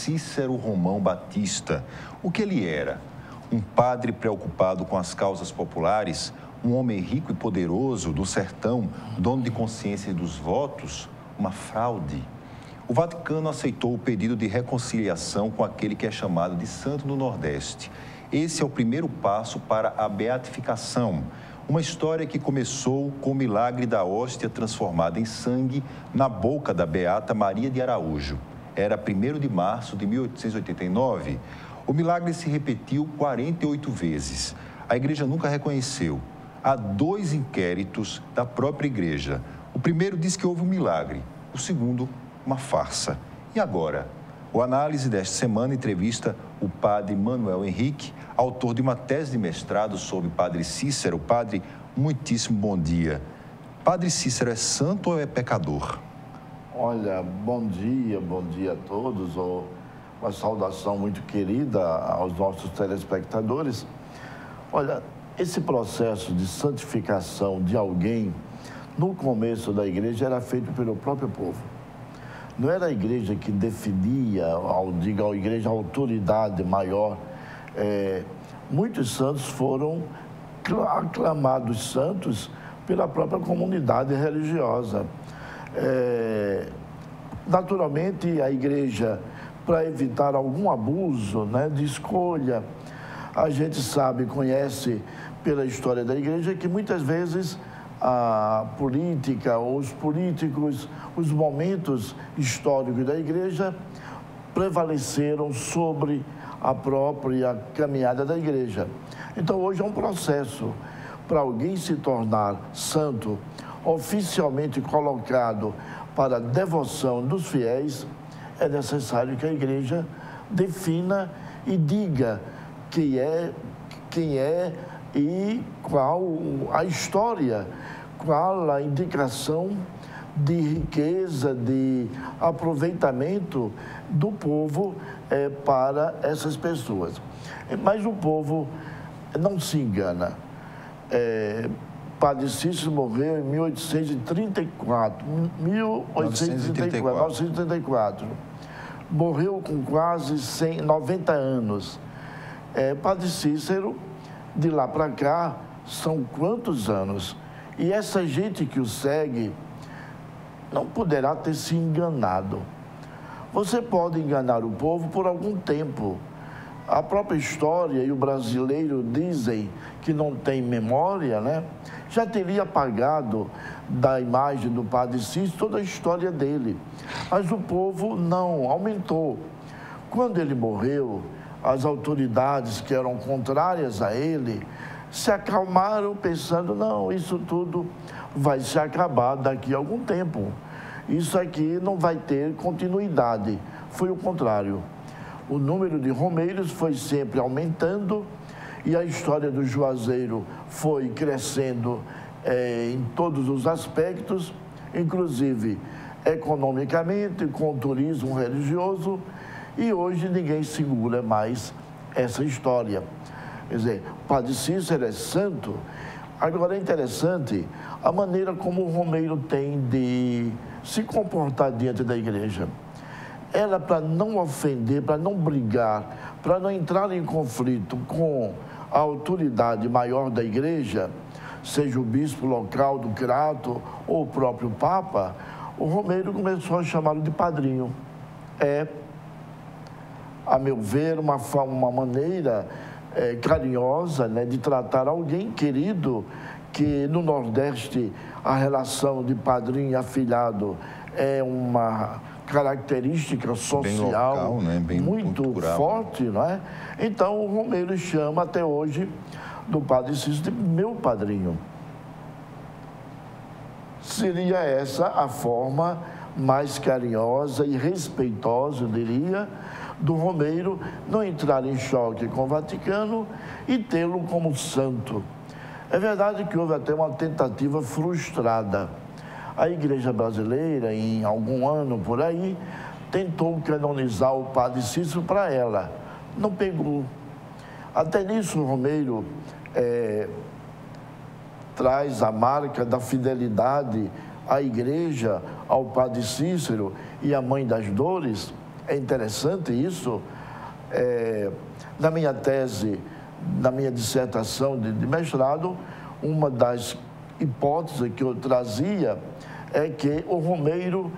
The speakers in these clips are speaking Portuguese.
Cícero Romão Batista. O que ele era? Um padre preocupado com as causas populares? Um homem rico e poderoso do sertão, dono de consciência e dos votos? Uma fraude? O Vaticano aceitou o pedido de reconciliação com aquele que é chamado de Santo do Nordeste. Esse é o primeiro passo para a beatificação. Uma história que começou com o milagre da hóstia transformada em sangue na boca da beata Maria de Araújo. Era 1º de março de 1889. O milagre se repetiu 48 vezes. A igreja nunca reconheceu. Há 2 inquéritos da própria igreja. O primeiro diz que houve um milagre. O segundo, uma farsa. E agora? O Análise desta semana entrevista o padre Manuel Henrique, autor de uma tese de mestrado sobre Padre Cícero. Padre, muitíssimo bom dia. Padre Cícero é santo ou é pecador? Olha, bom dia a todos. Uma saudação muito querida aos nossos telespectadores. Olha, esse processo de santificação de alguém, no começo da igreja, era feito pelo próprio povo. Não era a igreja que definia, a igreja autoridade maior. Muitos santos foram aclamados santos pela própria comunidade religiosa. Naturalmente, a igreja, para evitar algum abuso, né, de escolha, a gente sabe, conhece pela história da igreja que muitas vezes a política, os políticos, os momentos históricos da igreja prevaleceram sobre a própria caminhada da igreja. Então, hoje é um processo para alguém se tornar santo, oficialmente colocado para a devoção dos fiéis. É necessário que a igreja defina e diga quem é e qual a história, qual a indicação de riqueza, de aproveitamento do povo para essas pessoas. Mas o povo não se engana. Padre Cícero morreu em 1934. Morreu com quase 90 anos. Padre Cícero, de lá para cá, são quantos anos? E essa gente que o segue não poderá ter se enganado. Você pode enganar o povo por algum tempo. A própria história e o brasileiro dizem que não tem memória, né? Já teria apagado da imagem do Padre Cícero toda a história dele. Mas o povo não aumentou. Quando ele morreu, as autoridades que eram contrárias a ele se acalmaram pensando, não, isso tudo vai se acabar daqui a algum tempo. Isso aqui não vai ter continuidade. Foi o contrário. O número de romeiros foi sempre aumentando e a história do Juazeiro foi crescendo em todos os aspectos, inclusive economicamente, com o turismo religioso, e hoje ninguém segura mais essa história. Quer dizer, o Padre Cícero é santo. Agora é interessante a maneira como o romeiro tem de se comportar diante da igreja. Ela, para não ofender, para não brigar, para não entrar em conflito com a autoridade maior da igreja, seja o bispo local do Crato ou o próprio Papa, o romeiro começou a chamá-lo de padrinho. A meu ver, uma maneira carinhosa, né, de tratar alguém querido, que no Nordeste a relação de padrinho e afilhado é uma característica social local, né? Bem muito cultural, forte, não é? Então o romeiro chama até hoje do Padre Cícero de meu padrinho. Seria essa a forma mais carinhosa e respeitosa, eu diria, do romeiro não entrar em choque com o Vaticano e tê-lo como santo. É verdade que houve até uma tentativa frustrada. A igreja brasileira, em algum ano por aí, tentou canonizar o Padre Cícero para ela. Não pegou. Até nisso o romeiro traz a marca da fidelidade à igreja, ao Padre Cícero e à Mãe das Dores. é interessante isso. Na minha tese, na minha dissertação de mestrado, uma das hipóteses que eu trazia é que o Romeiro,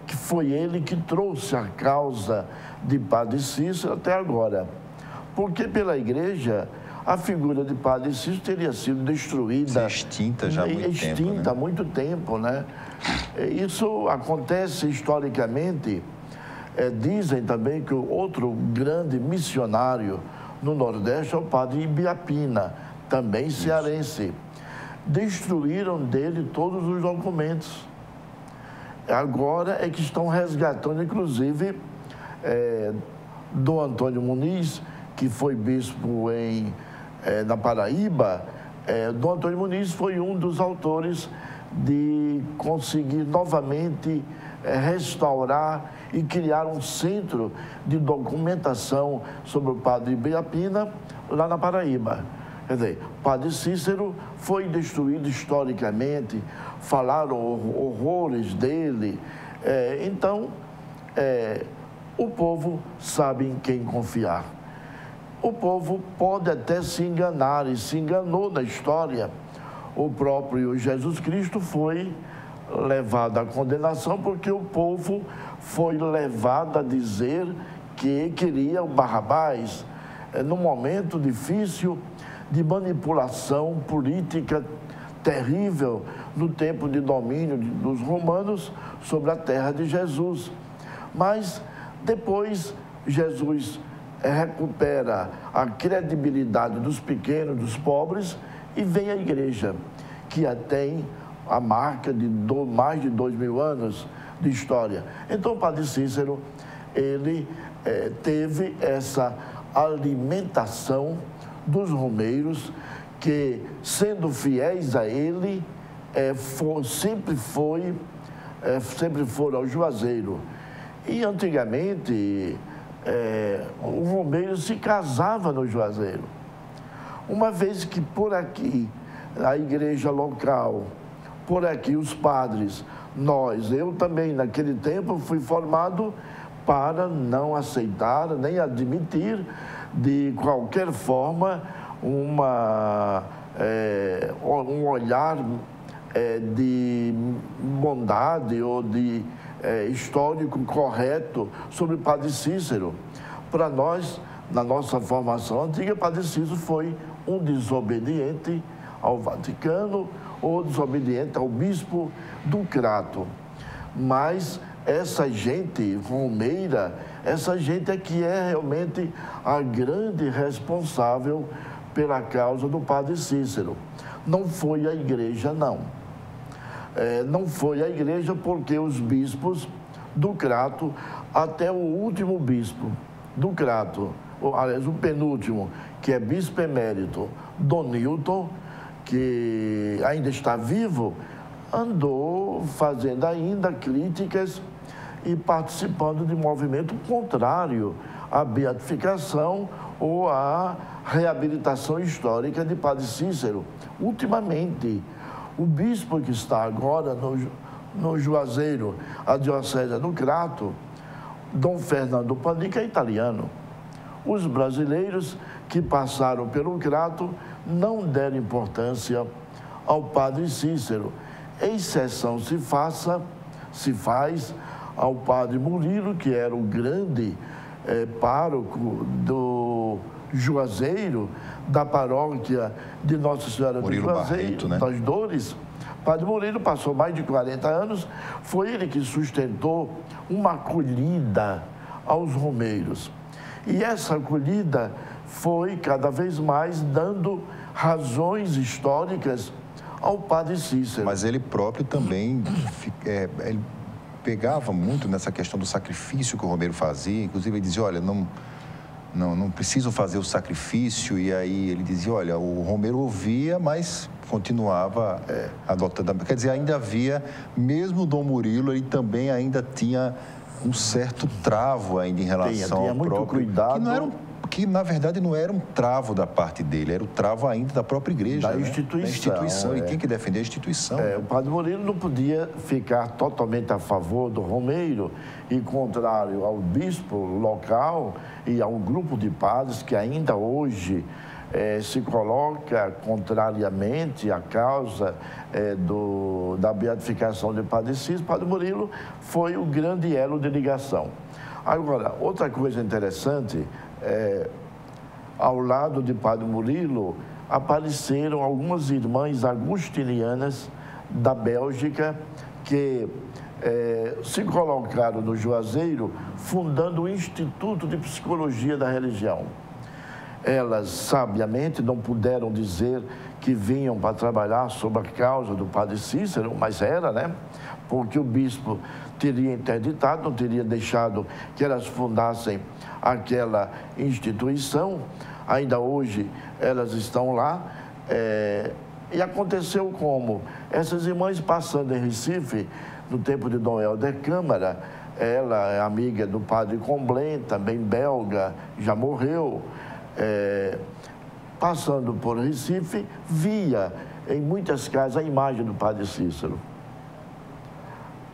que foi ele que trouxe a causa de Padre Cícero até agora. Porque pela Igreja, a figura de Padre Cícero teria sido destruída. Extinta já há muito tempo. Extinta há muito tempo, né? Isso acontece historicamente. Dizem também que o outro grande missionário no Nordeste é o Padre Ibiapina, também cearense. Destruíram dele todos os documentos. Agora é que estão resgatando, inclusive, Dom Antônio Muniz, que foi bispo na Paraíba. Dom Antônio Muniz foi um dos autores de conseguir novamente restaurar e criar um centro de documentação sobre o Padre Ibiapina lá na Paraíba. Quer dizer, o Padre Cícero foi destruído historicamente, falaram horrores dele. Então, o povo sabe em quem confiar. O povo pode até se enganar, e se enganou na história. O próprio Jesus Cristo foi levado à condenação porque o povo foi levado a dizer que queria o Barrabás. Num momento difícil de manipulação política terrível no tempo de domínio dos romanos sobre a terra de Jesus. Mas depois Jesus recupera a credibilidade dos pequenos, dos pobres, e vem a Igreja, que já tem a marca de mais de 2000 anos de história. Então, o Padre Cícero, ele teve essa alimentação dos romeiros, que, sendo fiéis a ele, sempre foram ao Juazeiro. E, antigamente, o romeiro se casava no Juazeiro. Uma vez que por aqui, a igreja local, por aqui os padres, eu também naquele tempo fui formado para não aceitar nem admitir de qualquer forma um olhar de bondade ou de histórico correto sobre o Padre Cícero. Para nós, na nossa formação antiga, Padre Cícero foi um desobediente ao Vaticano ou desobediente ao bispo do Crato. Mas essa gente romeira, essa gente é que é realmente a grande responsável pela causa do Padre Cícero. Não foi a Igreja, não. Não foi a Igreja porque os bispos do Crato, até o último bispo do Crato, aliás, o penúltimo, que é bispo emérito, Dom Newton, que ainda está vivo, andou fazendo ainda críticas e participando de movimento contrário à beatificação ou à reabilitação histórica de Padre Cícero. Ultimamente, o bispo que está agora no Juazeiro, a diocese do Crato, Dom Fernando Panica, é italiano. Os brasileiros que passaram pelo Crato não deram importância ao Padre Cícero. Exceção se faz ao Padre Murilo, que era o grande pároco do Juazeiro, da paróquia de Nossa Senhora do Juazeiro, né? Das Dores. Padre Murilo passou mais de 40 anos, foi ele que sustentou uma acolhida aos romeiros. E essa acolhida foi cada vez mais dando razões históricas ao Padre Cícero. Mas ele próprio também ele pegava muito nessa questão do sacrifício que o romeiro fazia. Inclusive, ele dizia, olha, não preciso fazer o sacrifício. E aí ele dizia, olha, o romeiro ouvia, mas continuava adotando. Quer dizer, ainda havia, mesmo o Dom Murilo, ele também ainda tinha um certo travo ainda em relação tinha ao muito próprio... cuidado. que, na verdade, não era um travo da parte dele, era o travo ainda da própria igreja, da instituição. Ele tem que defender a instituição. O padre Murilo não podia ficar totalmente a favor do Romeiro e contrário ao bispo local e a um grupo de padres que ainda hoje se coloca contrariamente à causa da beatificação de Padre Cícero. Padre Murilo foi o grande elo de ligação. Agora, outra coisa interessante, ao lado de Padre Murilo, apareceram algumas irmãs agustinianas da Bélgica que se colocaram no Juazeiro, fundando o Instituto de Psicologia da Religião. Elas, sabiamente, não puderam dizer que vinham para trabalhar sob a causa do Padre Cícero, mas era, né? Porque o bispo teria interditado, não teria deixado que elas fundassem aquela instituição. Ainda hoje elas estão lá. E aconteceu como? Essas irmãs passando em Recife, no tempo de Dom Helder Câmara, ela é amiga do padre Comblen, também belga, já morreu. Passando por Recife, via em muitas casas a imagem do Padre Cícero.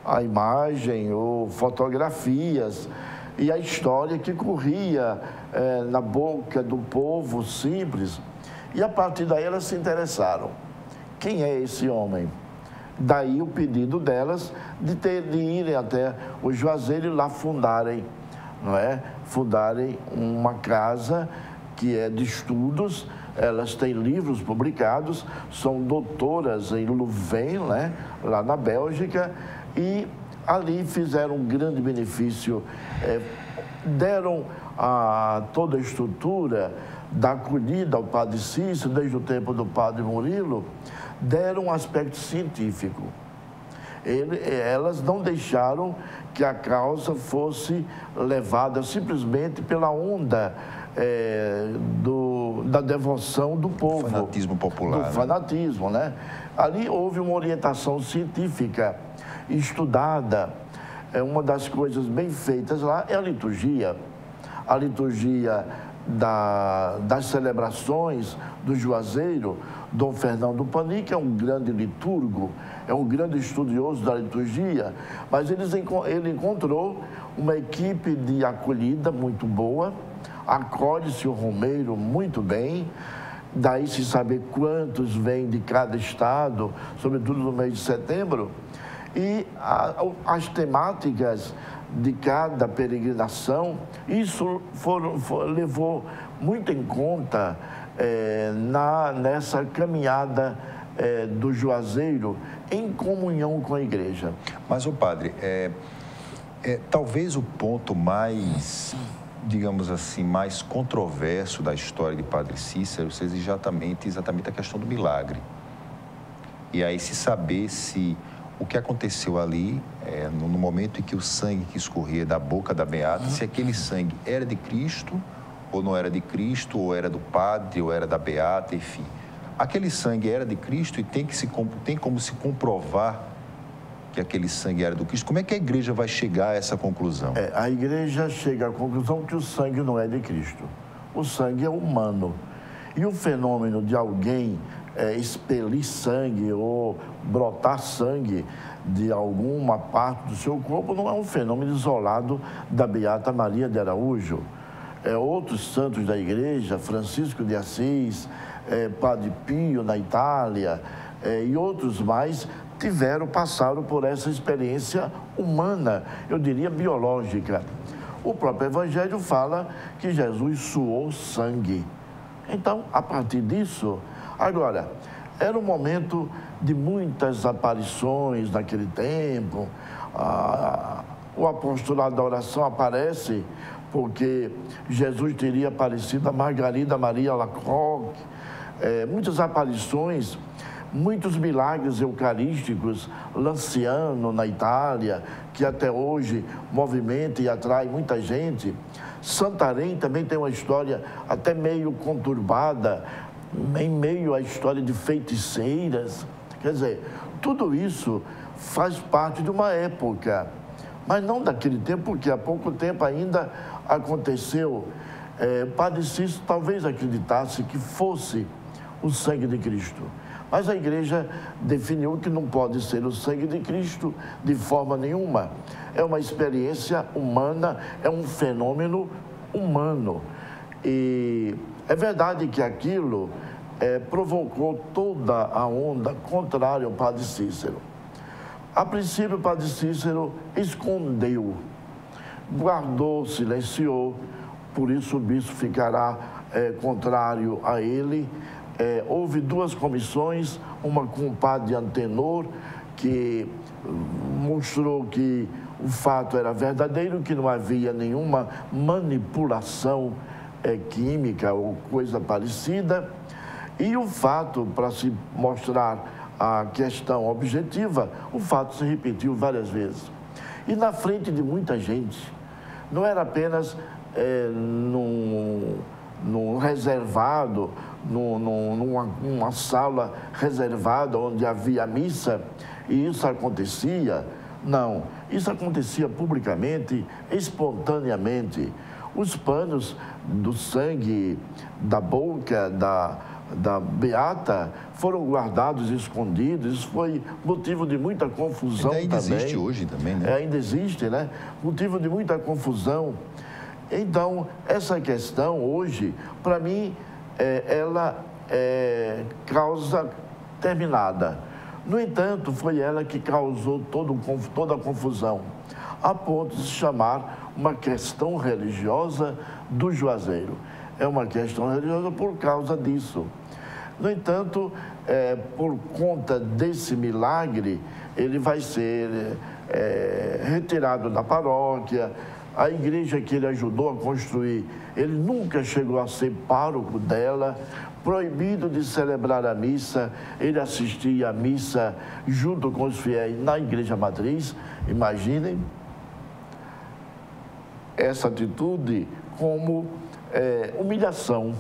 A imagem ou fotografias e a história que corria na boca do povo simples. E a partir daí elas se interessaram. Quem é esse homem? Daí o pedido delas de irem até o Juazeiro e lá fundarem, não é? Fundarem uma casa que é de estudos. Elas têm livros publicados, são doutoras em Louvain, né? Lá na Bélgica, e ali fizeram um grande benefício, deram toda a estrutura da acolhida ao Padre Cícero, desde o tempo do Padre Murilo, deram um aspecto científico. Elas não deixaram que a causa fosse levada simplesmente pela onda da devoção do povo. Do fanatismo popular. Do fanatismo, né? Ali houve uma orientação científica estudada. Uma das coisas bem feitas lá é a liturgia. A liturgia das celebrações do Juazeiro. Dom Fernando Panic é um grande liturgo, é um grande estudioso da liturgia, mas ele encontrou uma equipe de acolhida muito boa, acolhe-se o Romeiro muito bem, daí se saber quantos vêm de cada estado, sobretudo no mês de setembro, e as temáticas de cada peregrinação, isso levou muito em conta nessa caminhada do Juazeiro em comunhão com a igreja. Mas, o padre, talvez o ponto mais, digamos assim, mais controverso da história de Padre Cícero seja exatamente a questão do milagre. E aí se saber se o que aconteceu ali, no momento em que o sangue que escorria da boca da beata, se aquele sangue era de Cristo, ou não era de Cristo, ou era do padre, ou era da beata, enfim. Aquele sangue era de Cristo e tem como se comprovar que aquele sangue era do Cristo. Como é que a igreja vai chegar a essa conclusão? A igreja chega à conclusão que o sangue não é de Cristo. O sangue é humano. E o fenômeno de alguém expelir sangue ou brotar sangue de alguma parte do seu corpo não é um fenômeno isolado da Beata Maria de Araújo. Outros santos da igreja, Francisco de Assis, Padre Pio na Itália e outros mais, passaram por essa experiência humana, eu diria biológica. O próprio Evangelho fala que Jesus suou sangue. Então, a partir disso, agora, era um momento de muitas aparições naquele tempo. O apostolado da oração aparece porque Jesus teria aparecido a Margarida Maria Alacoque, muitas aparições, muitos milagres eucarísticos, Lanciano na Itália, que até hoje movimenta e atrai muita gente. Santarém também tem uma história até meio conturbada, em meio à história de feiticeiras. Quer dizer, tudo isso faz parte de uma época, mas não daquele tempo, porque há pouco tempo ainda aconteceu Padre Cícero talvez acreditasse que fosse o sangue de Cristo. Mas a igreja definiu que não pode ser o sangue de Cristo de forma nenhuma. É uma experiência humana, é um fenômeno humano. E é verdade que aquilo provocou toda a onda contrária ao Padre Cícero. A princípio, o Padre Cícero escondeu, guardou, silenciou, por isso o bispo ficará contrário a ele. Houve duas comissões, uma com o padre Antenor, que mostrou que o fato era verdadeiro, que não havia nenhuma manipulação química ou coisa parecida, e o fato, para se mostrar a questão objetiva, o fato se repetiu várias vezes. E na frente de muita gente, não era apenas num reservado, numa sala reservada onde havia missa, e isso acontecia. Não, isso acontecia publicamente, espontaneamente. Os panos do sangue da boca da Beata foram guardados e escondidos. Isso foi motivo de muita confusão também. Ainda existe hoje também, né? Ainda existe, né? Motivo de muita confusão. Então, essa questão hoje, para mim, ela é causa terminada. No entanto, foi ela que causou toda a confusão, a ponto de se chamar uma questão religiosa do Juazeiro. É uma questão religiosa por causa disso. No entanto, por conta desse milagre, ele vai ser retirado da paróquia. A igreja que ele ajudou a construir, ele nunca chegou a ser pároco dela, proibido de celebrar a missa. Ele assistia à missa junto com os fiéis na igreja matriz. Imaginem essa atitude como humilhação.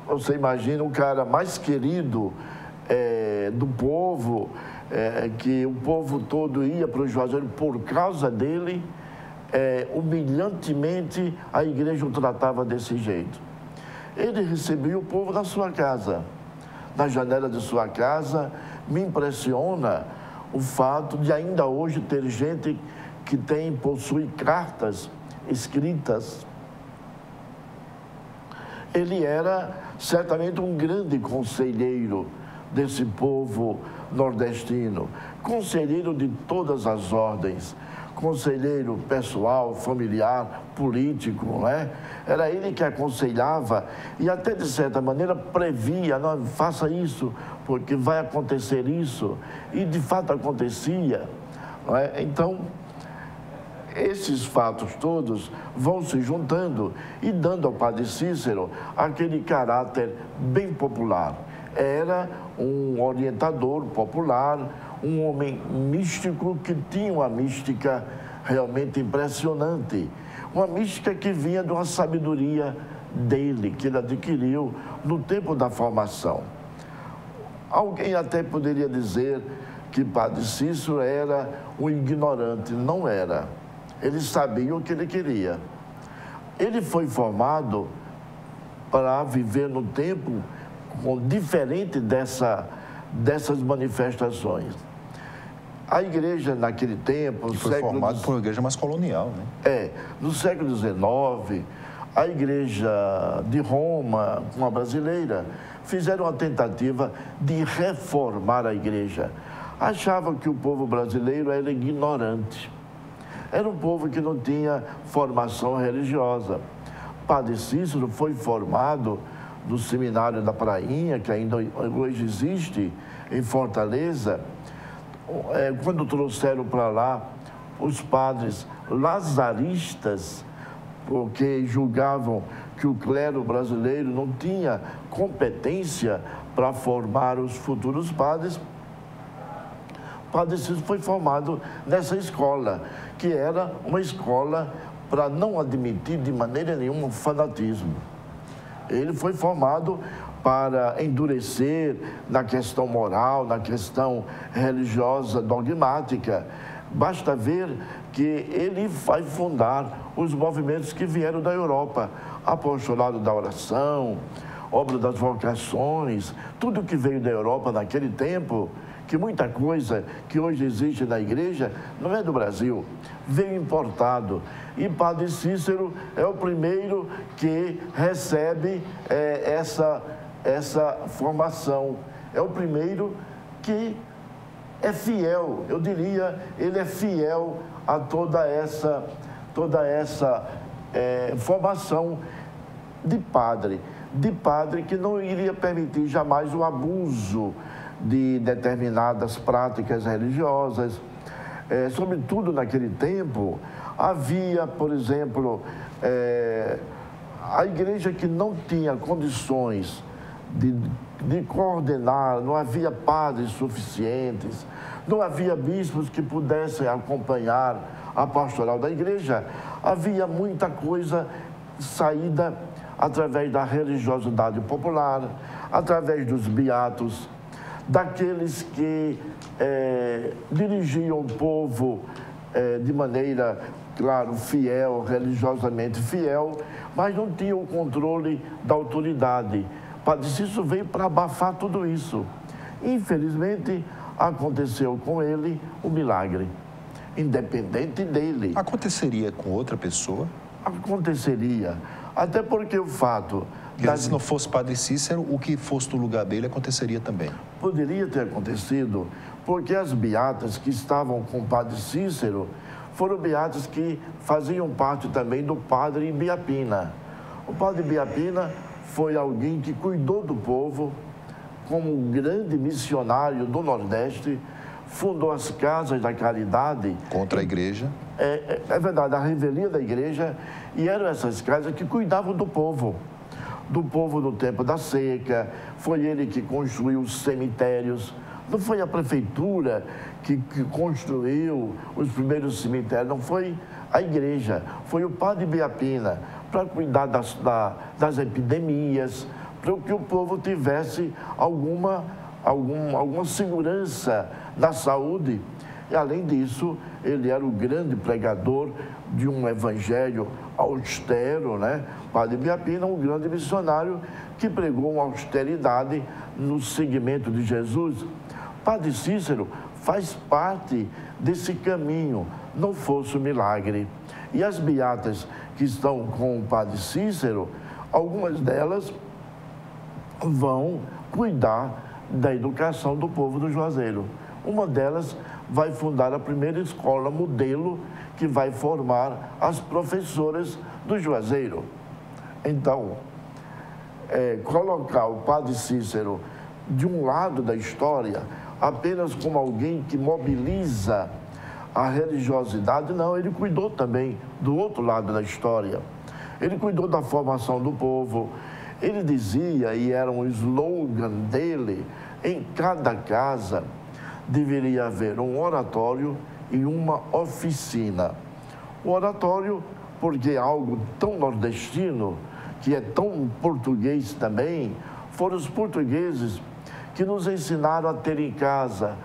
Você imagina o cara mais querido do povo, que o povo todo ia para o Juazeiro por causa dele. Humilhantemente a igreja o tratava desse jeito. Ele recebia o povo na sua casa, na janela de sua casa. Me impressiona o fato de ainda hoje ter gente que possui cartas escritas. Ele era certamente um grande conselheiro desse povo nordestino, conselheiro de todas as ordens, conselheiro pessoal, familiar, político, não é? Era ele que aconselhava e até, de certa maneira, previa: não, faça isso, porque vai acontecer isso. E, de fato, acontecia, não é? Então, esses fatos todos vão se juntando e dando ao Padre Cícero aquele caráter bem popular. Era um orientador popular, um homem místico que tinha uma mística realmente impressionante. Uma mística que vinha de uma sabedoria dele, que ele adquiriu no tempo da formação. Alguém até poderia dizer que Padre Cícero era um ignorante. Não era. Ele sabia o que ele queria. Ele foi formado para viver no tempo diferente dessas manifestações. A igreja naquele tempo... foi formado por uma igreja mais colonial, né? No século XIX, a igreja de Roma, uma brasileira, fizeram uma tentativa de reformar a igreja. Achavam que o povo brasileiro era ignorante. Era um povo que não tinha formação religiosa. Padre Cícero foi formado no seminário da Prainha, que ainda hoje existe, em Fortaleza. Quando trouxeram para lá os padres lazaristas, porque julgavam que o clero brasileiro não tinha competência para formar os futuros padres, Padre Cícero foi formado nessa escola, que era uma escola para não admitir de maneira nenhuma o fanatismo. Ele foi formado para endurecer na questão moral, na questão religiosa dogmática. Basta ver que ele vai fundar os movimentos que vieram da Europa, apostolado da oração, obra das vocações, tudo que veio da Europa naquele tempo, que muita coisa que hoje existe na igreja não é do Brasil, veio importado. E Padre Cícero é o primeiro que recebe essa formação, é o primeiro que é fiel, eu diria, ele é fiel a toda essa formação de padre que não iria permitir jamais o abuso de determinadas práticas religiosas. Sobretudo naquele tempo, havia, por exemplo, a igreja que não tinha condições de coordenar, não havia padres suficientes, não havia bispos que pudessem acompanhar a pastoral da igreja, havia muita coisa saída através da religiosidade popular, através dos beatos, daqueles que dirigiam o povo de maneira, claro, fiel, religiosamente fiel, mas não tinham o controle da autoridade. Padre Cícero veio para abafar tudo isso. Infelizmente, aconteceu com ele o milagre, independente dele. Aconteceria com outra pessoa? Aconteceria, até porque o fato... Se não fosse Padre Cícero, o que fosse no lugar dele aconteceria também. Poderia ter acontecido, porque as beatas que estavam com o Padre Cícero foram beatas que faziam parte também do Padre Ibiapina. O Padre Ibiapina foi alguém que cuidou do povo, como um grande missionário do Nordeste, fundou as Casas da Caridade. Contra a igreja. É verdade, a revelia da igreja, e eram essas casas que cuidavam do povo no tempo da seca. Foi ele que construiu os cemitérios. Não foi a prefeitura que construiu os primeiros cemitérios, não foi a igreja, foi o Padre Ibiapina, para cuidar das epidemias, para que o povo tivesse alguma segurança da saúde. E, além disso, ele era o grande pregador de um evangelho austero, né? Padre Ibiapina, um grande missionário que pregou uma austeridade no seguimento de Jesus. Padre Cícero faz parte desse caminho, não fosse o milagre. E as beatas que estão com o Padre Cícero, algumas delas vão cuidar da educação do povo do Juazeiro. Uma delas vai fundar a primeira escola modelo que vai formar as professoras do Juazeiro. Então, colocar o Padre Cícero de um lado da história apenas como alguém que mobiliza a religiosidade, não, ele cuidou também do outro lado da história. Ele cuidou da formação do povo. Ele dizia, e era um slogan dele, em cada casa deveria haver um oratório e uma oficina. O oratório, porque é algo tão nordestino, que é tão português também, foram os portugueses que nos ensinaram a ter em casa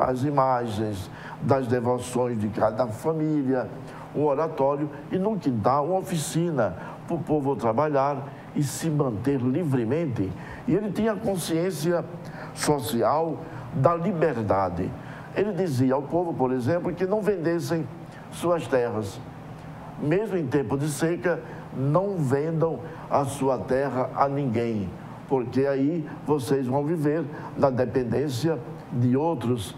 as imagens das devoções de cada família, um oratório, e no quintal uma oficina para o povo trabalhar e se manter livremente. E ele tinha consciência social da liberdade. Ele dizia ao povo, por exemplo, que não vendessem suas terras. Mesmo em tempo de seca, não vendam a sua terra a ninguém, porque aí vocês vão viver na dependência de outros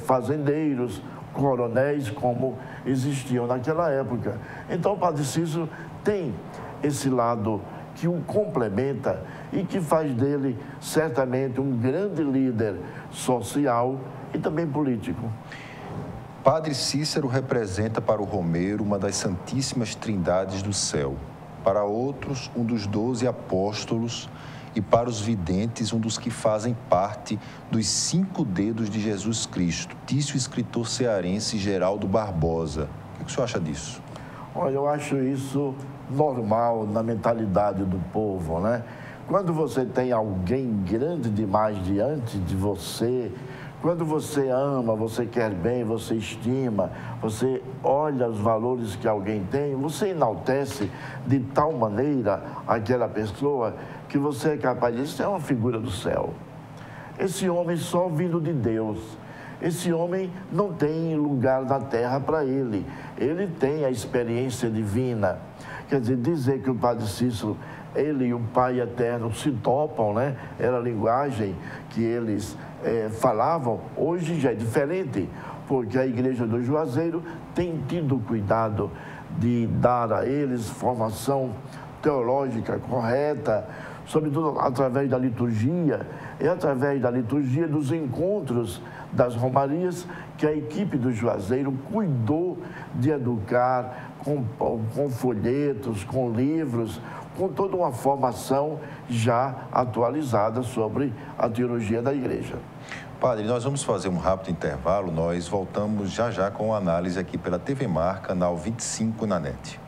fazendeiros, coronéis, como existiam naquela época. Então, o Padre Cícero tem esse lado que o complementa e que faz dele, certamente, um grande líder social e também político. Padre Cícero representa para o romeiro uma das santíssimas trindades do céu, para outros, um dos 12 apóstolos, e para os videntes, um dos que fazem parte dos 5 dedos de Jesus Cristo, disse o escritor cearense Geraldo Barbosa. O que o senhor acha disso? Olha, eu acho isso normal na mentalidade do povo, né? Quando você tem alguém grande demais diante de você, Quando você ama, você quer bem, você estima, você olha os valores que alguém tem, você enaltece de tal maneira aquela pessoa que você é capaz de dizer, isso é uma figura do céu. Esse homem só vindo de Deus. Esse homem não tem lugar na terra para ele. Ele tem a experiência divina. Quer dizer que o Padre Cícero, ele e o Pai Eterno se topam, né? Era a linguagem que eles falavam. Hoje já é diferente, porque a Igreja do Juazeiro tem tido cuidado de dar a eles formação teológica correta, sobretudo através da liturgia, e através da liturgia dos encontros das romarias, que a equipe do Juazeiro cuidou de educar com folhetos, com livros, com toda uma formação já atualizada sobre a teologia da Igreja. Padre, nós vamos fazer um rápido intervalo, nós voltamos já com a análise aqui pela TV Mar, canal 25 na NET.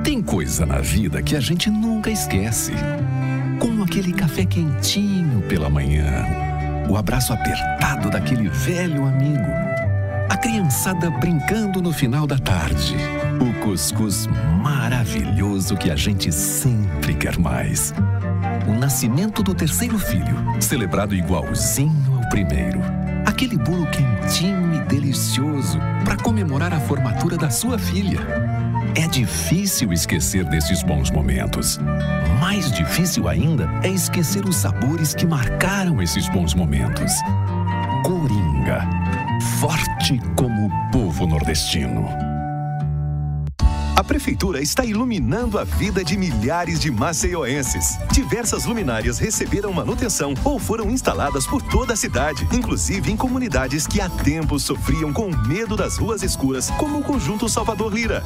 Tem coisa na vida que a gente nunca esquece. Como aquele café quentinho pela manhã, o abraço apertado daquele velho amigo, a criançada brincando no final da tarde, o cuscuz maravilhoso que a gente sempre quer mais. O nascimento do terceiro filho, celebrado igualzinho ao primeiro. Aquele bolo quentinho e delicioso para comemorar a formatura da sua filha. É difícil esquecer desses bons momentos. Mais difícil ainda é esquecer os sabores que marcaram esses bons momentos. Coringa, forte como o povo nordestino. A Prefeitura está iluminando a vida de milhares de maceioenses. Diversas luminárias receberam manutenção ou foram instaladas por toda a cidade, inclusive em comunidades que há tempos sofriam com medo das ruas escuras, como o Conjunto Salvador Lira.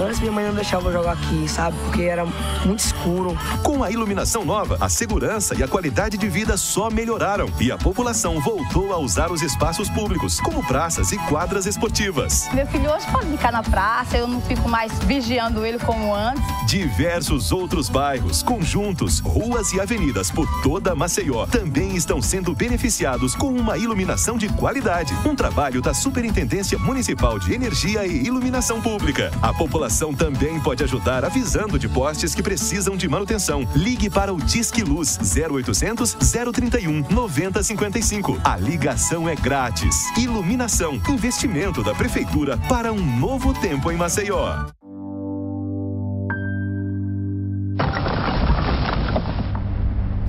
Antes minha mãe não deixava eu jogar aqui, sabe? Porque era muito escuro. Com a iluminação nova, a segurança e a qualidade de vida só melhoraram e a população voltou a usar os espaços públicos, como praças e quadras esportivas. Meu filho hoje pode ficar na praça, eu não fico mais vigiando ele como antes. Diversos outros bairros, conjuntos, ruas e avenidas por toda Maceió também estão sendo beneficiados com uma iluminação de qualidade. Um trabalho da Superintendência Municipal de Energia e Iluminação Pública. A população também pode ajudar avisando de postes que precisam de manutenção. Ligue para o Disque Luz 0800 031 9055. A ligação é grátis. Iluminação, investimento da Prefeitura para um novo tempo em Maceió.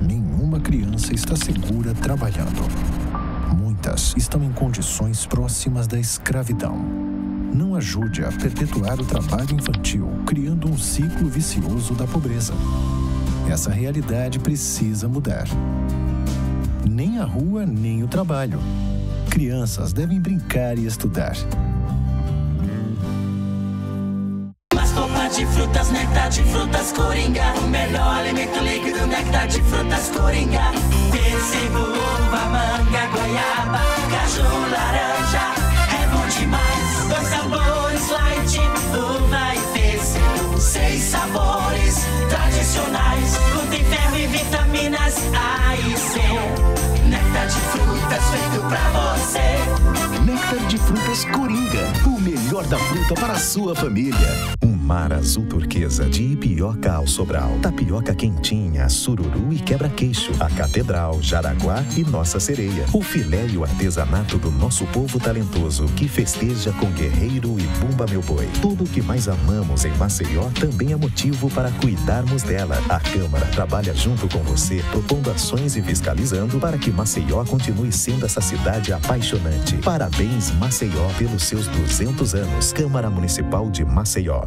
Nenhuma criança está segura trabalhando. Muitas estão em condições próximas da escravidão. Não ajude a perpetuar o trabalho infantil, criando um ciclo vicioso da pobreza. Essa realidade precisa mudar. Nem a rua, nem o trabalho. Crianças devem brincar e estudar. De frutas, néctar de frutas Coringa. O melhor alimento líquido, néctar de frutas Coringa. Pêssego, uva, manga, goiaba, caju, laranja. É bom demais. 2 sabores light, uva e pêssego. 6 sabores tradicionais. Contém ferro e vitaminas A e C. Néctar de frutas feito pra você. Néctar de frutas Coringa. O melhor da fruta para a sua família. Mar azul turquesa de Ipioca ao Sobral. Tapioca quentinha, sururu e quebra-queixo. A Catedral, Jaraguá e Nossa Sereia. O filé e o artesanato do nosso povo talentoso que festeja com Guerreiro e Bumba Meu Boi. Tudo o que mais amamos em Maceió também é motivo para cuidarmos dela. A Câmara trabalha junto com você, propondo ações e fiscalizando para que Maceió continue sendo essa cidade apaixonante. Parabéns, Maceió, pelos seus 200 anos. Câmara Municipal de Maceió.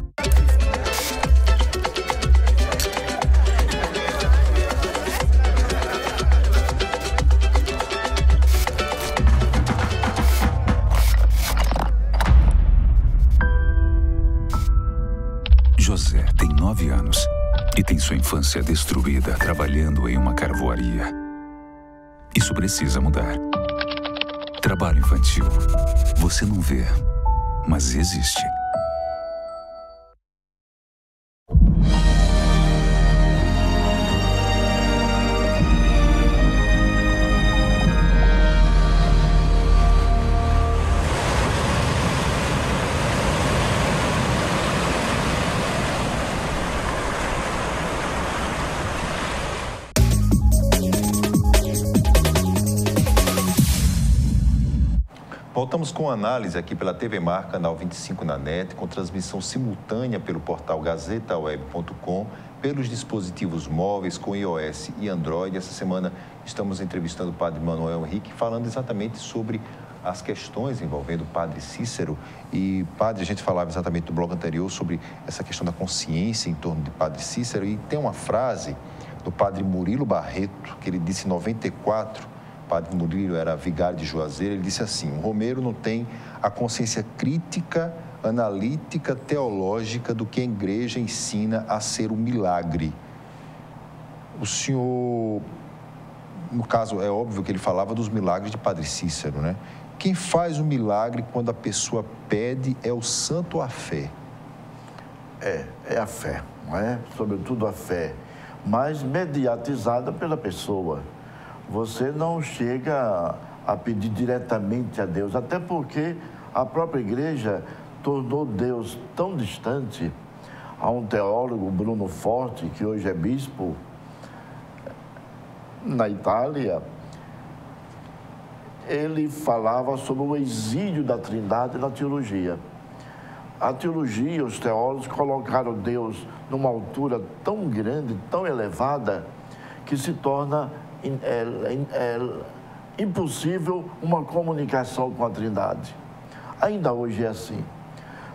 José tem 9 anos e tem sua infância destruída trabalhando em uma carvoaria. Isso precisa mudar. Trabalho infantil. Você não vê, mas existe. com análise aqui pela TV Mar, canal 25 na NET, com transmissão simultânea pelo portal gazetaweb.com, pelos dispositivos móveis com iOS e Android. Essa semana estamos entrevistando o padre Manuel Henrique, falando exatamente sobre as questões envolvendo o padre Cícero. E, padre, a gente falava exatamente no bloco anterior sobre essa questão da consciência em torno de padre Cícero, e tem uma frase do padre Murilo Barreto, que ele disse em 94, o padre Murilo era vigário de Juazeiro, ele disse assim: o Romero não tem a consciência crítica, analítica, teológica do que a igreja ensina a ser o milagre. O senhor, no caso, é óbvio que ele falava dos milagres de padre Cícero, né? Quem faz o milagre quando a pessoa pede é o santo ou a fé? É a fé, não é? Sobretudo a fé, mas mediatizada pela pessoa. Você não chega a pedir diretamente a Deus, até porque a própria igreja tornou Deus tão distante. Há um teólogo, Bruno Forte, que hoje é bispo na Itália, ele falava sobre o exílio da Trindade na teologia. A teologia, os teólogos colocaram Deus numa altura tão grande, tão elevada, que se torna impossível uma comunicação com a Trindade. Ainda hoje é assim.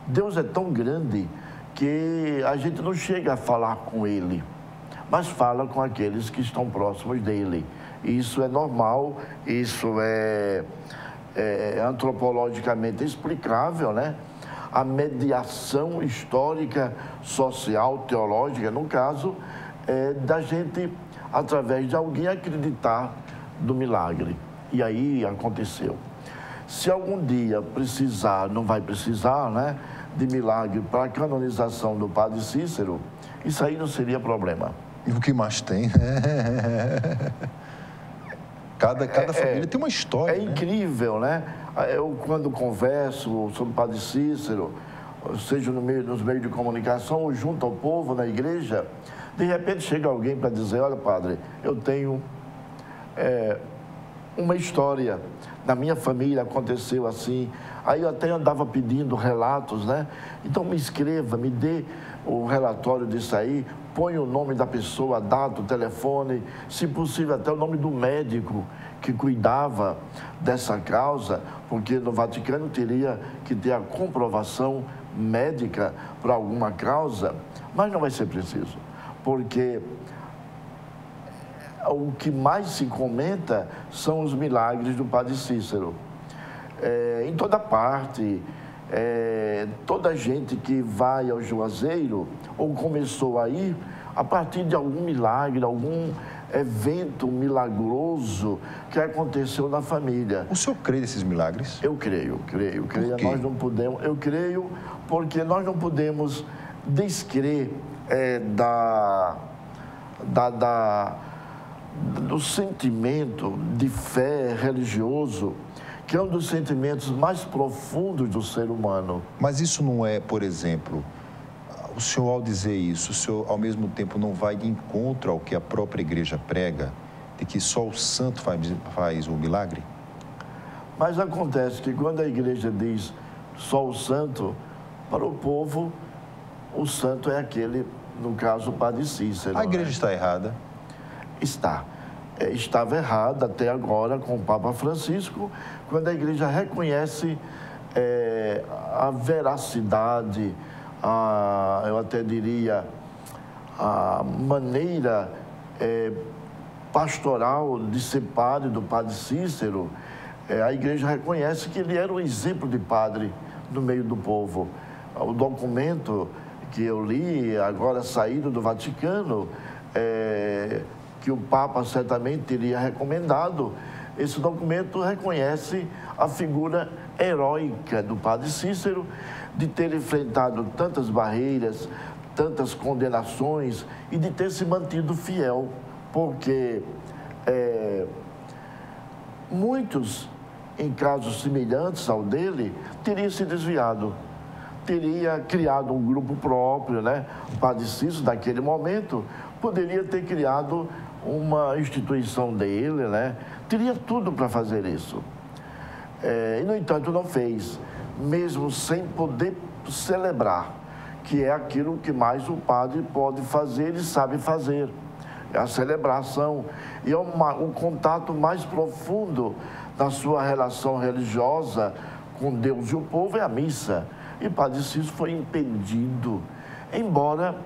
Deus é tão grande que a gente não chega a falar com Ele, mas fala com aqueles que estão próximos dEle. Isso é normal, isso é antropologicamente explicável, né? A mediação histórica, social, teológica, no caso, é da gente, através de alguém, acreditar no milagre. E aí aconteceu. Se algum dia precisar, não vai precisar, né, de milagre para a canonização do padre Cícero, isso aí não seria problema. E o que mais tem, né? Cada família tem uma história. É incrível, né? Eu, quando converso sobre o padre Cícero, seja nos meios de comunicação ou junto ao povo na igreja, de repente chega alguém para dizer: olha, padre, eu tenho uma história, na minha família aconteceu assim. Aí eu até andava pedindo relatos, né? Então me escreva, me dê o relatório disso aí, põe o nome da pessoa, a data, o telefone, se possível até o nome do médico que cuidava dessa causa, porque no Vaticano teria que ter a comprovação médica para alguma causa, mas não vai ser preciso, porque o que mais se comenta são os milagres do padre Cícero. Em toda parte, toda gente que vai ao Juazeiro ou começou a ir a partir de algum milagre, algum evento milagroso que aconteceu na família. O senhor crê nesses milagres? Eu creio. Nós não podemos, eu creio porque nós não podemos descrer do sentimento de fé religioso, que é um dos sentimentos mais profundos do ser humano. Mas isso não é, por exemplo, o senhor, ao dizer isso, o senhor, ao mesmo tempo, não vai de encontro ao que a própria igreja prega, de que só o santo faz o milagre? Mas acontece que quando a igreja diz só o santo, para o povo, o santo é aquele, no caso, o padre Cícero. A igreja está errada? Está. Estava errada até agora com o Papa Francisco, quando a igreja reconhece a veracidade, eu até diria, a maneira pastoral de ser padre do padre Cícero. A igreja reconhece que ele era um exemplo de padre no meio do povo. O documento que eu li, agora saído do Vaticano, que o Papa certamente teria recomendado, esse documento reconhece a figura heróica do padre Cícero, de ter enfrentado tantas barreiras, tantas condenações e de ter se mantido fiel, porque muitos, em casos semelhantes ao dele, teriam se desviado, teria criado um grupo próprio, né? O padre Cícero, naquele momento, poderia ter criado uma instituição dele, né? Teria tudo para fazer isso. E, no entanto, não fez, mesmo sem poder celebrar, que é aquilo que mais o padre pode fazer e sabe fazer. É a celebração e é o contato mais profundo da sua relação religiosa com Deus e o povo é a missa. E Padre Cícero foi impedido, embora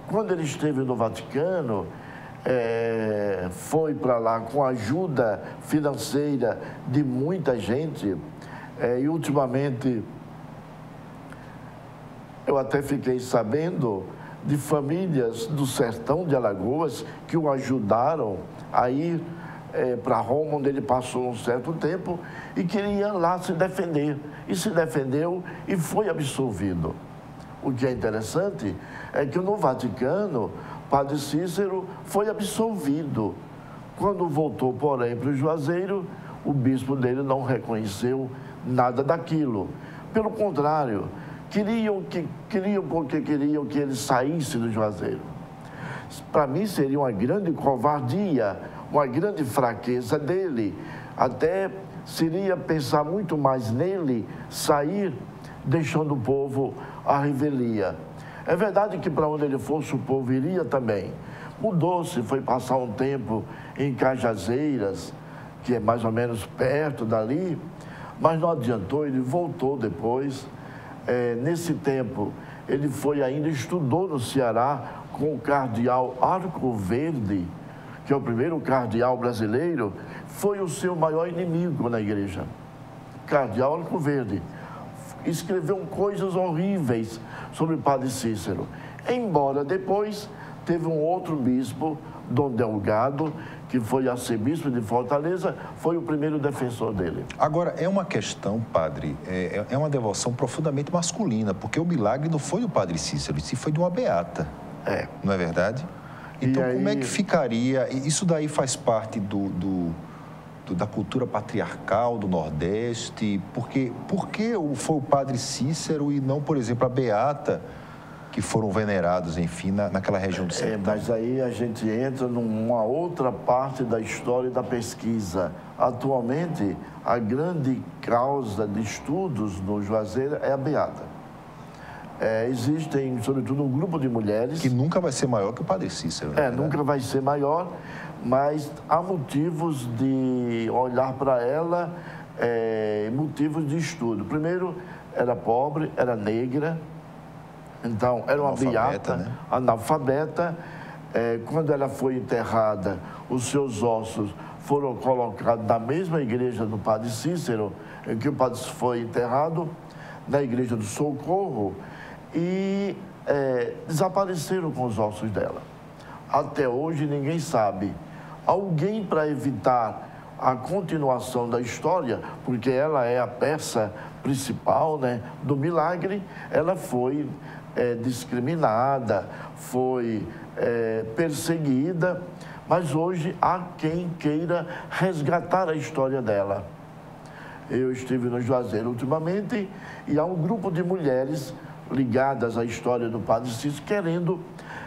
quando ele esteve no Vaticano, foi para lá com a ajuda financeira de muita gente, e ultimamente eu até fiquei sabendo de famílias do sertão de Alagoas que o ajudaram a ir para Roma, onde ele passou um certo tempo e queria lá se defender. E se defendeu e foi absolvido. O que é interessante é que no Vaticano, Padre Cícero foi absolvido. Quando voltou, porém, para o Juazeiro, o bispo dele não reconheceu nada daquilo. Pelo contrário, queriam porque queriam que ele saísse do Juazeiro. Para mim seria uma grande covardia, uma grande fraqueza dele. Até seria pensar muito mais nele sair, deixando o povo à revelia. É verdade que para onde ele fosse o povo iria também. Mudou-se, foi passar um tempo em Cajazeiras, que é mais ou menos perto dali, mas não adiantou, ele voltou depois. Nesse tempo, ele foi ainda, estudou no Ceará com o cardeal Arcoverde, que é o primeiro cardeal brasileiro, foi o seu maior inimigo na igreja. Cardeal Arcoverde. Escreveu coisas horríveis sobre o Padre Cícero. Embora depois teve um outro bispo, Dom Delgado, que foi arcebispo de Fortaleza, foi o primeiro defensor dele. Agora, é uma questão, padre, é uma devoção profundamente masculina, porque o milagre não foi do Padre Cícero, isso foi de uma beata. Não é verdade? Então, como é que ficaria? Isso daí faz parte da cultura patriarcal do Nordeste? Por que foi o Padre Cícero e não, por exemplo, a beata, que foram venerados, enfim, naquela região do sertão? Mas aí a gente entra numa outra parte da história e da pesquisa. Atualmente, a grande causa de estudos no Juazeiro é a beata. Existem, sobretudo, um grupo de mulheres... Que nunca vai ser maior que o Padre Cícero. Nunca vai ser maior, mas há motivos de olhar para ela, motivos de estudo. Primeiro, era pobre, era negra, então era uma beata, né? Analfabeta. Quando ela foi enterrada, os seus ossos foram colocados na mesma igreja do Padre Cícero, em que o padre foi enterrado, na igreja do Socorro, e desapareceram com os ossos dela. Até hoje ninguém sabe. Alguém, para evitar a continuação da história, porque ela é a peça principal, né, do milagre, ela foi discriminada, foi perseguida, mas hoje há quem queira resgatar a história dela. Eu estive no Juazeiro ultimamente e há um grupo de mulheres ligadas à história do Padre Cícero querendo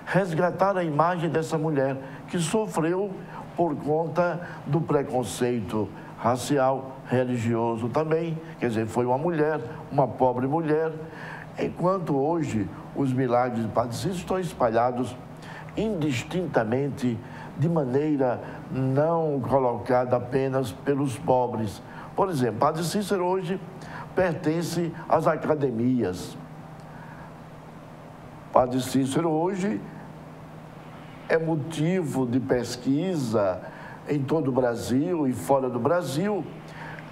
resgatar a imagem dessa mulher que sofreu por conta do preconceito racial, religioso também. Quer dizer, foi uma mulher, uma pobre mulher, enquanto hoje os milagres do Padre Cícero estão espalhados indistintamente, de maneira não colocada apenas pelos pobres. Por exemplo, Padre Cícero hoje pertence às academias. Padre Cícero hoje é motivo de pesquisa em todo o Brasil e fora do Brasil,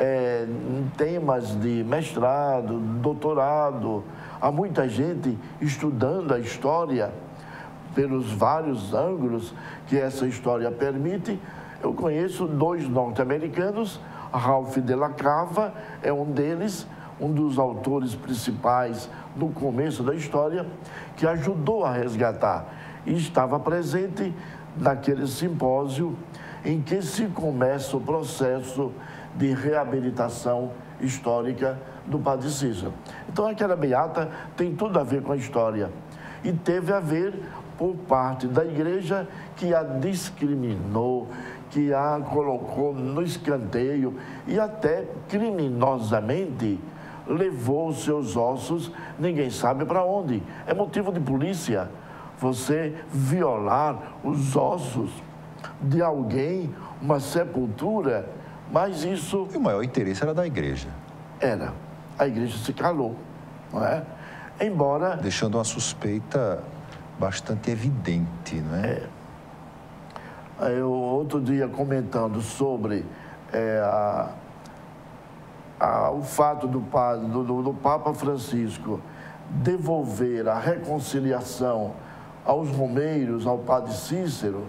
em temas de mestrado, doutorado. Há muita gente estudando a história pelos vários ângulos que essa história permite. Eu conheço 2 norte-americanos, Ralph de la Cava é um deles, um dos autores principais no começo da história, que ajudou a resgatar e estava presente naquele simpósio em que se começa o processo de reabilitação histórica do Padre Cícero. Então, aquela beata tem tudo a ver com a história e teve a ver por parte da igreja que a discriminou, que a colocou no escanteio e até criminosamente levou os seus ossos, ninguém sabe para onde. É motivo de polícia você violar os ossos de alguém, uma sepultura, mas isso... E o maior interesse era da igreja. Era. A igreja se calou, não é? Embora... Deixando uma suspeita bastante evidente, não é? Eu, outro dia, comentando sobre o fato do Papa Francisco devolver a reconciliação aos romeiros, ao padre Cícero,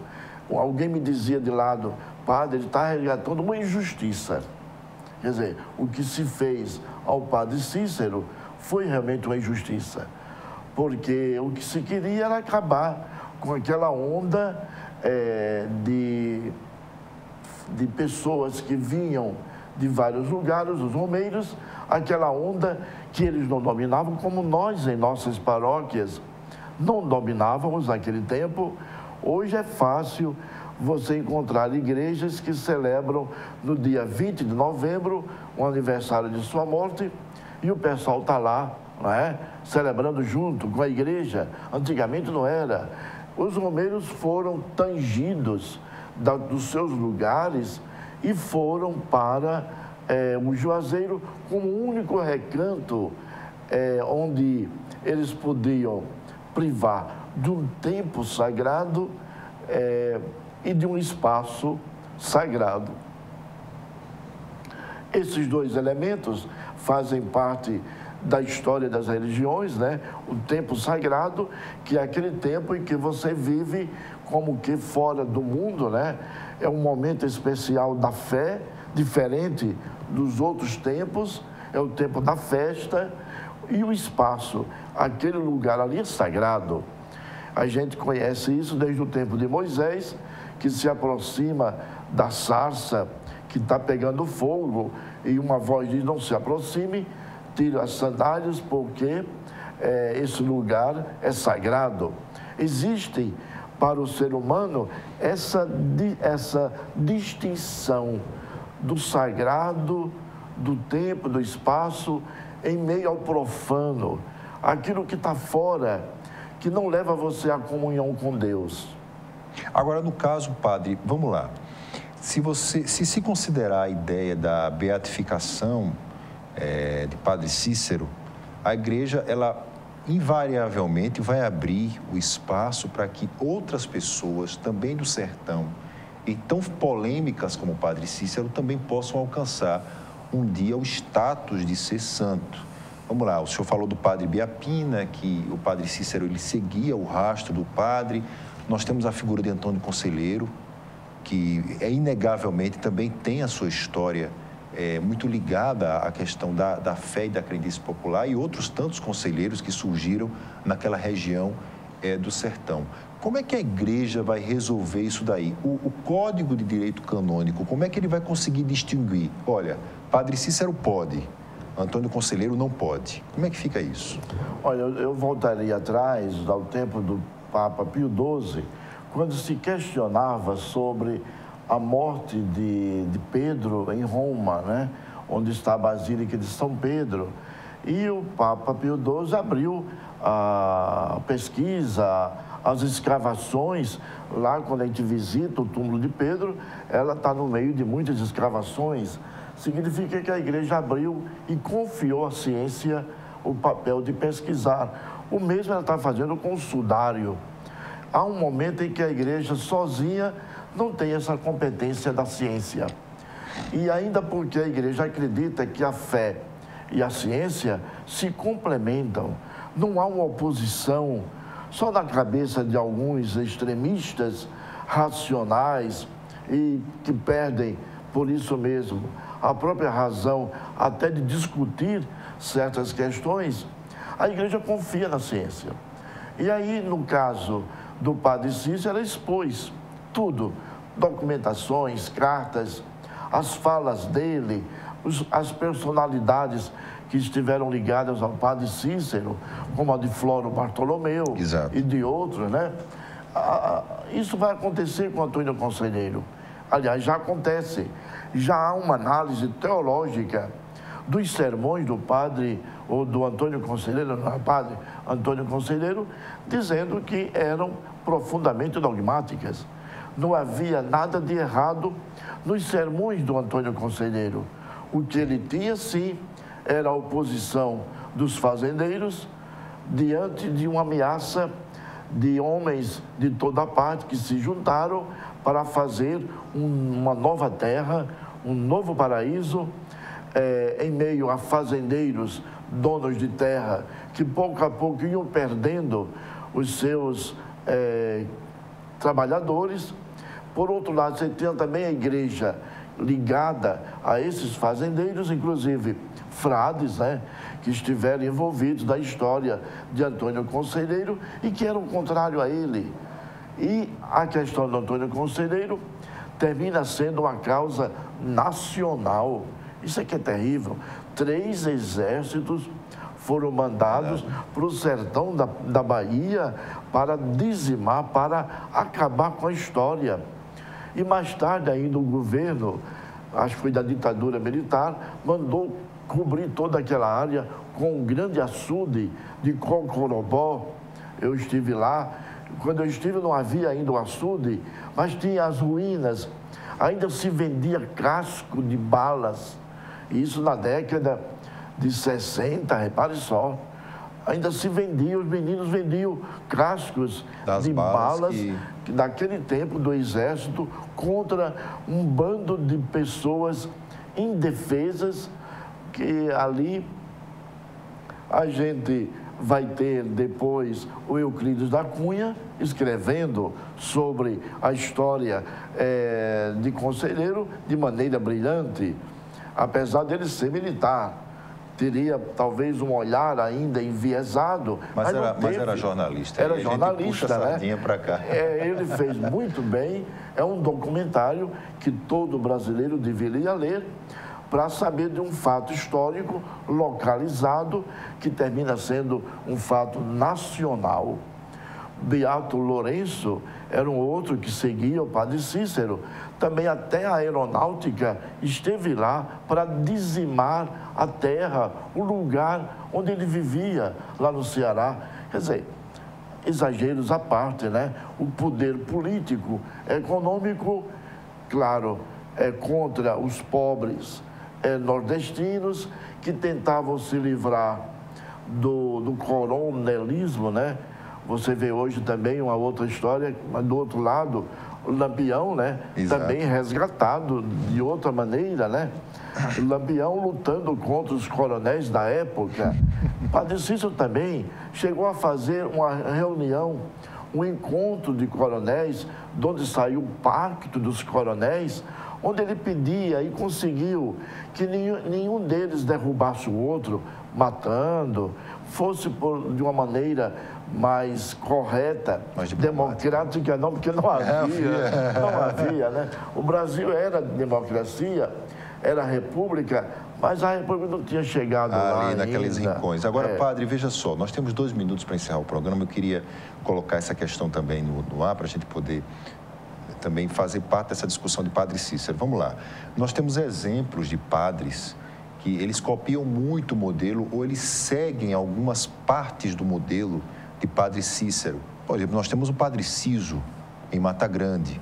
alguém me dizia de lado, padre, ele está resgatando uma injustiça. Quer dizer, o que se fez ao padre Cícero foi realmente uma injustiça, porque o que se queria era acabar com aquela onda de pessoas que vinham de vários lugares, os romeiros, aquela onda que eles não dominavam, como nós em nossas paróquias não dominávamos naquele tempo. Hoje é fácil você encontrar igrejas que celebram no dia 20 de novembro o aniversário de sua morte e o pessoal está lá, não é? Celebrando junto com a igreja. Antigamente não era. Os romeiros foram tangidos dos seus lugares e foram para o Juazeiro como o único recanto onde eles podiam privar de um tempo sagrado e de um espaço sagrado. Esses dois elementos fazem parte da história das religiões, né? O tempo sagrado, que é aquele tempo em que você vive como que fora do mundo, né? É um momento especial da fé, diferente dos outros tempos, é o tempo da festa, e o espaço, aquele lugar ali é sagrado. A gente conhece isso desde o tempo de Moisés, que se aproxima da sarça que está pegando fogo, e uma voz diz, não se aproxime, tira as sandálias, porque esse lugar é sagrado. Existe para o ser humano essa distinção do sagrado, do tempo, do espaço, em meio ao profano, aquilo que está fora, que não leva você à comunhão com Deus. Agora, no caso, padre, vamos lá. Se considerar a ideia da beatificação de Padre Cícero, a igreja, ela invariavelmente vai abrir o espaço para que outras pessoas, também do sertão, e tão polêmicas como o Padre Cícero, também possam alcançar um dia o status de ser santo. Vamos lá, o senhor falou do Padre Biapina, que o Padre Cícero ele seguia o rastro do padre. Nós temos a figura de Antônio Conselheiro, que inegavelmente também tem a sua história muito ligada à questão da fé e da crendice popular, e outros tantos conselheiros que surgiram naquela região do sertão. Como é que a igreja vai resolver isso daí? O Código de Direito Canônico, como é que ele vai conseguir distinguir? Olha, Padre Cícero pode, Antônio Conselheiro não pode. Como é que fica isso? Olha, eu voltaria atrás ao tempo do Papa Pio XII, quando se questionava sobre a morte de Pedro em Roma, né? Onde está a Basílica de São Pedro. E o Papa Pio XII abriu a pesquisa, as escavações. Lá, quando a gente visita o túmulo de Pedro, ela está no meio de muitas escavações. Significa que a igreja abriu e confiou à ciência o papel de pesquisar. O mesmo ela está fazendo com o sudário. Há um momento em que a igreja sozinha não tem essa competência da ciência. E ainda porque a igreja acredita que a fé e a ciência se complementam. Não há uma oposição só na cabeça de alguns extremistas racionais e que perdem, por isso mesmo, a própria razão até de discutir certas questões. A igreja confia na ciência. E aí, no caso do Padre Cícero, ela expôs tudo, documentações, cartas, as falas dele, as personalidades que estiveram ligadas ao Padre Cícero, como a de Floro Bartolomeu. Exato. E de outros, né? Isso vai acontecer com Antônio Conselheiro. Aliás, já acontece. Já há uma análise teológica dos sermões do padre, ou do Antônio Conselheiro, não é padre, Antônio Conselheiro, dizendo que eram profundamente dogmáticas. Não havia nada de errado nos sermões do Antônio Conselheiro. O que ele tinha, sim, era a oposição dos fazendeiros diante de uma ameaça de homens de toda parte que se juntaram para fazer uma nova terra, um novo paraíso, em meio a fazendeiros, donos de terra, que pouco a pouco iam perdendo os seus trabalhadores. Por outro lado, você tinha também a igreja ligada a esses fazendeiros, inclusive frades, né, que estiveram envolvidos na história de Antônio Conselheiro e que eram contrários a ele. E a questão do Antônio Conselheiro termina sendo uma causa nacional. Isso é que é terrível. 3 exércitos foram mandados para o sertão da Bahia para dizimar, para acabar com a história. E mais tarde ainda o governo, acho que foi da ditadura militar, mandou cobrir toda aquela área com um grande açude de Cocorobó. Eu estive lá. Quando eu estive não havia ainda o açude, mas tinha as ruínas. Ainda se vendia casco de balas. Isso na década de 60, repare só. Ainda se vendia, os meninos vendiam cascos de balas daquele tempo do exército contra um bando de pessoas indefesas, que ali a gente vai ter depois o Euclides da Cunha escrevendo sobre a história de Conselheiro de maneira brilhante, apesar dele ser militar. Teria talvez um olhar ainda enviesado. Mas era jornalista. Era jornalista, né? Pra cá. Ele fez muito bem. É um documentário que todo brasileiro deveria ler para saber de um fato histórico localizado que termina sendo um fato nacional. Beato Lourenço era um outro que seguia o padre Cícero. Também até a aeronáutica esteve lá para dizimar a terra, o lugar onde ele vivia, lá no Ceará. Quer dizer, exageros à parte, né? O poder político, econômico, claro, é contra os pobres nordestinos que tentavam se livrar do coronelismo, né? Você vê hoje também uma outra história, mas do outro lado, o Lampião, né? Exato. Também resgatado de outra maneira, né? O Lampião lutando contra os coronéis da época. O padre Cícero também chegou a fazer uma reunião, um encontro de coronéis, de onde saiu o pacto dos coronéis, onde ele pedia e conseguiu que nenhum deles derrubasse o outro, matando, fosse de uma maneira mais correta, democrática não, porque não havia, né? O Brasil era democracia, era república, mas a república não tinha chegado lá ali naqueles ainda. rincões. Agora, padre, veja só, nós temos 2 minutos para encerrar o programa. Eu queria colocar essa questão também no ar, para a gente poder também fazer parte dessa discussão de padre Cícero. Vamos lá. Nós temos exemplos de padres que eles copiam muito o modelo ou eles seguem algumas partes do modelo de padre Cícero. Por exemplo, nós temos o padre Ciso, em Mata Grande.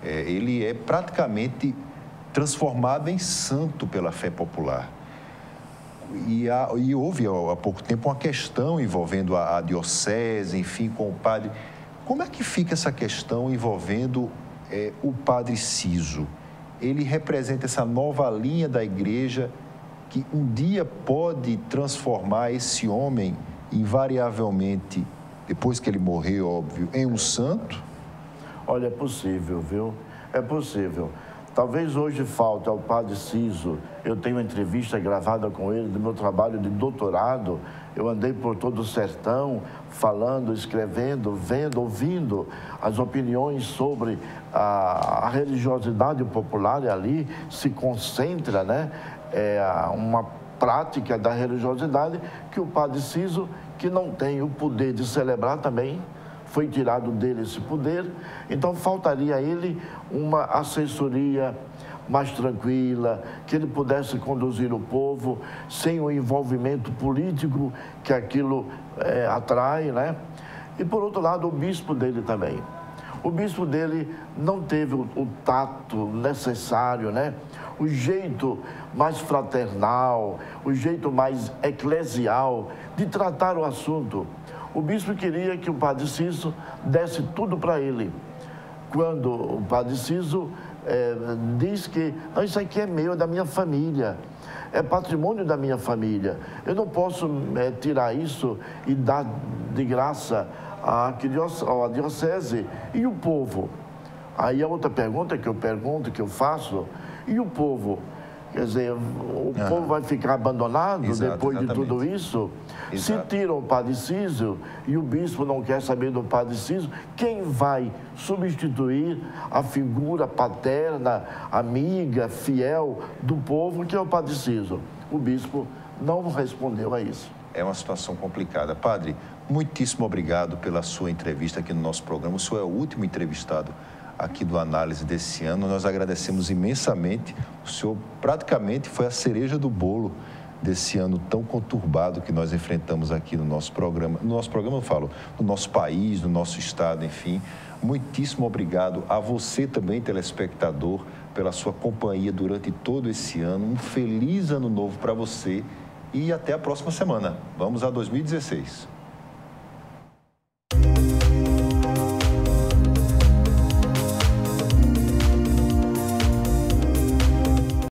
Ele é praticamente transformado em santo pela fé popular. E houve há pouco tempo uma questão envolvendo a diocese, enfim, com o padre. Como é que fica essa questão envolvendo o padre Ciso? Ele representa essa nova linha da igreja que um dia pode transformar esse homem, invariavelmente, depois que ele morrer, óbvio, em um santo? Olha, é possível, viu? É possível. Talvez hoje falte ao padre Ciso. Eu tenho uma entrevista gravada com ele do meu trabalho de doutorado. Eu andei por todo o sertão, falando, escrevendo, vendo, ouvindo as opiniões sobre a religiosidade popular, e ali se concentra, né? Uma prática da religiosidade que o padre Ciso, que não tem o poder de celebrar também, foi tirado dele esse poder, então faltaria a ele uma assessoria mais tranquila, que ele pudesse conduzir o povo sem o envolvimento político que aquilo atrai, né? E, por outro lado, o bispo dele também. O bispo dele não teve o tato necessário, né? O jeito mais fraternal, o jeito mais eclesial de tratar o assunto. O bispo queria que o padre Cícero desse tudo para ele. Quando o padre Cícero diz que não, isso aqui é meu, é da minha família, é patrimônio da minha família, eu não posso tirar isso e dar de graça à diocese e o povo. Aí a outra pergunta que eu faço, e o povo? Quer dizer, o povo vai ficar abandonado depois de tudo isso? Se tiram o padre Cícero e o bispo não quer saber do padre Cícero, quem vai substituir a figura paterna, amiga, fiel do povo, que é o padre Cícero? O bispo não respondeu a isso. É uma situação complicada. Padre, muitíssimo obrigado pela sua entrevista aqui no nosso programa. O senhor é o último entrevistado aqui do Análise desse ano. Nós agradecemos imensamente. O senhor praticamente foi a cereja do bolo desse ano tão conturbado que nós enfrentamos aqui no nosso programa. No nosso programa eu falo, no nosso país, no nosso estado, enfim. Muitíssimo obrigado a você também, telespectador, pela sua companhia durante todo esse ano. Um feliz ano novo para você e até a próxima semana. Vamos a 2016.